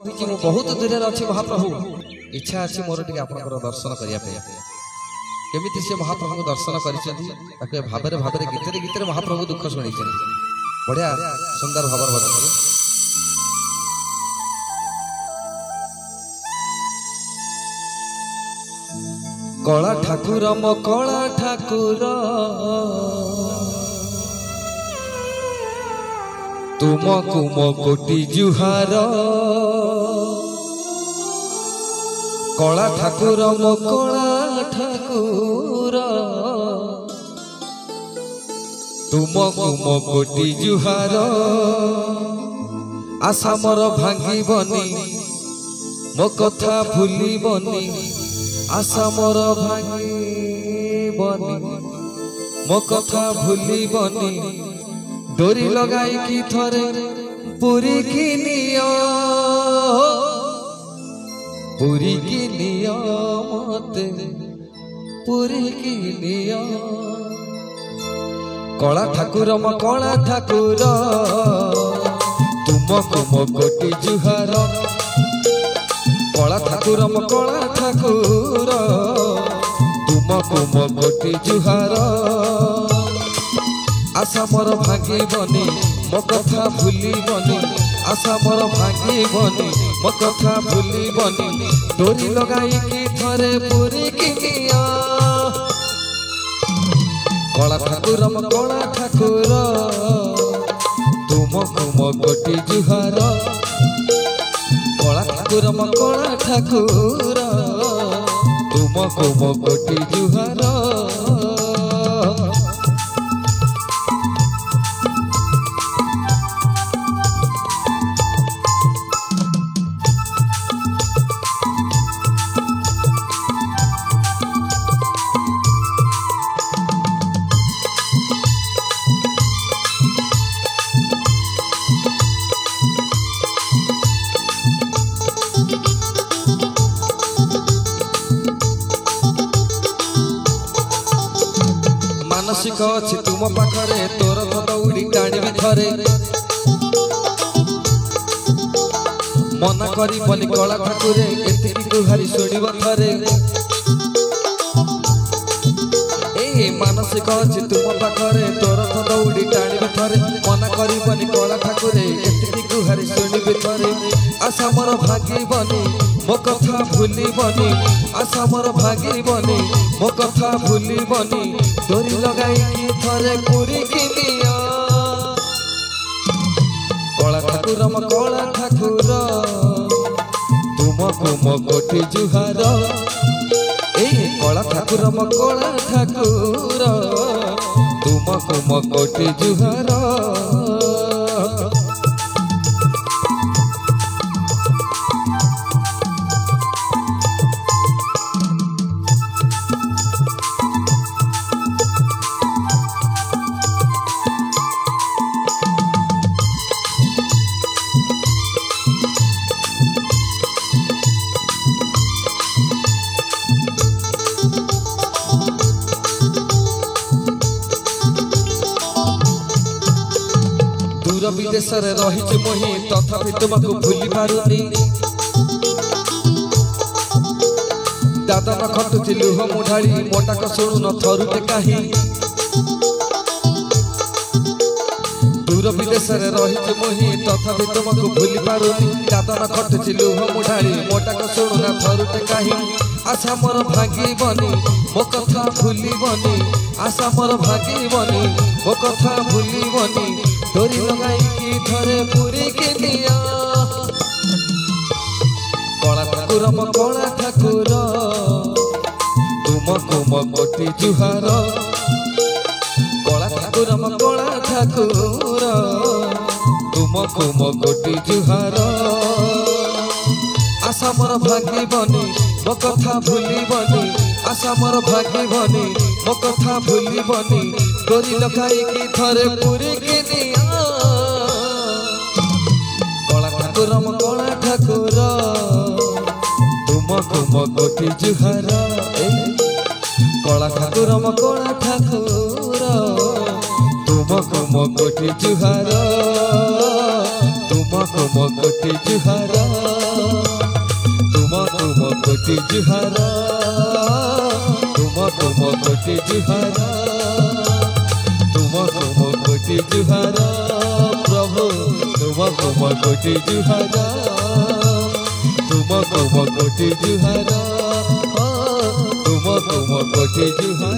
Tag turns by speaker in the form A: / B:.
A: बहुत दूर अच्छे महाप्रभु इच्छा अच्छी मोर टे आप दर्शन करने केमी से महाप्रभु दर्शन कर भाव भाव गीत गीत महाप्रभु दुख शुणी बढ़िया सुंदर भाव भजन कला ठाकुर मो कला ठाकुर तुमको मो कोटि जुहार कला ठाकुर मो कला ठाकुर तुमको मो कोटि जुहार आशा मोर भांगी बनी मो कथा भूली बनी आशा मोर भांगी बनी मो कथा भूली बनी डोरी लगाई की थरे पूरी की निया पूरी की निया मते पूरी की निया कला ठाकुर मो कला ठाकुर तुमको मो कोटि जुहार कला ठाकुर मो कला ठाकुर तुमको मो कोटि जुहार आशा मोर भांगी बनी मो कथा भूली बनी आशा मोर भांगी बनी मो कथा भूली बनी डोरी लगाई की थरे पूरी की निया कला ठाकुर मो कला ठाकुर तुमको मो कोटि जुहार कला ठाकुर मो कला ठाकुर तुमको मो कोटि जुहार मानसिक अच्छी तुम पाखरे तोर तो दौड़ी टाणी थरे मना करी बनी कला ठाकुरे एतिकी गुहारी शुणव थरे ए मानसिक अच्छी तुम पाखरे तोर तो दौड़ी टाणी थरे मना करी बनी कला ठाकुरे एतिकी गुहारी शुणव थरे आशा मोर भागी बनी मो कथा भूली बनी आशा मोर भागी बनी मो कथा भूली बनी डोरी लगाई की थरे पूरी की निया कला ठाकुर मो कला ठाकुर तुमको मो कोटि जुहार ए कला ठाकुर मो कला ठाकुर तुमको मो कोटि जुहार दूर विदेश रही मोहि तथापि तुमको भूली पारुनी दादा न खटुची लुह मुढाड़ी मोटाक शुणु न थरुटे काही दूर विदेश रही मोहि तथापि तुमको भूली पारुनी दादा न खटुची लुह मुढाड़ी मोटाक शुणु न थरुटे काही आशा मोर भागी बनी मो कथा भूली बनी आशा मोर भागी बनी मो कथा भूली बनी डोरी लगाई की थरे पूरी की निया कला ठाकुर मो कला ठाकुर तुमको मो कोटि जुहार कला ठाकुर मो कला ठाकुर तुमको मो कोटि जुहार आशा मोर भागी बनी मो कथा भूली बनी आशा मोर भागी बनी मो कथा भूली बनी डोरी लगाई की थरे पूरी की निया कला ठाकुर मो कला ठाकुर तुमको मो कोटि जुहार कला ठाकुर मो कला ठाकुर तुमको मो कोटि जुहार तुमको मो कोटि जुहार। कोटि जुहार तुम कोटि जुहार तुम कोटि जुहार प्रभु तुम कोटि जुहार तुम कोटि जुहार तुम कोटि जुहार।